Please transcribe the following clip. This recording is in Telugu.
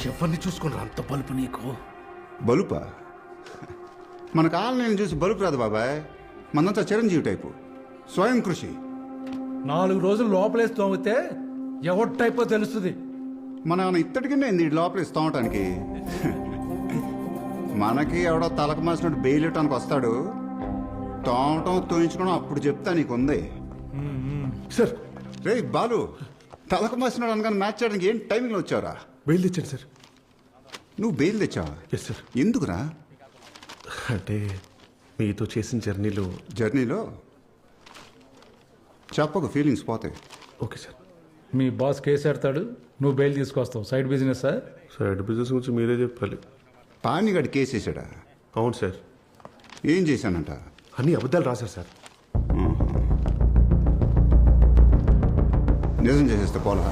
ఎవరిని చూసుకుని అంత బలుపు నీకు? బలుపా? మన కాలనీని చూసి బలుపు రాదు బాబాయ్. మనంతా చిరంజీవి టైపు, స్వయం కృషి. 4 రోజులు లోపలేసి తోమితే ఎవరి టైపో తెలుస్తుంది. మన ఇత్తడికినే ఇంది లోపల ఇస్తామటానికి. మనకి ఎవడో తలకు మాసినట్టు బెయిలటానికి వస్తాడు. తోమటం తోయించుకోవడం అప్పుడు చెప్తా నీకుంది. సార్ రే బాలు, తలకు మాసినాడు అనగానే మ్యాచ్ చేయడానికి ఏం టైమింగ్లో వచ్చావురా? బెయిల్ తెచ్చాను సార్. నువ్వు బెయిల్ తెచ్చావా? Yes sir. ఎందుకురా? అంటే మీతో చేసిన జర్నీలో చెప్పకు, ఫీలింగ్స్ పోతాయి. Okay sir. మీ బాస్ కేసు ఎడతాడు, నువ్వు బెయిల్ తీసుకొస్తావు. Side business sir. Side business గురించి మీరే చెప్పాలి. పానీగాడి కేసు వేసాడా? అవును సార్. ఏం చేశానంట? అన్ని అబద్ధాలు రాశారు సార్. నిజం చేసేస్తే పోలా.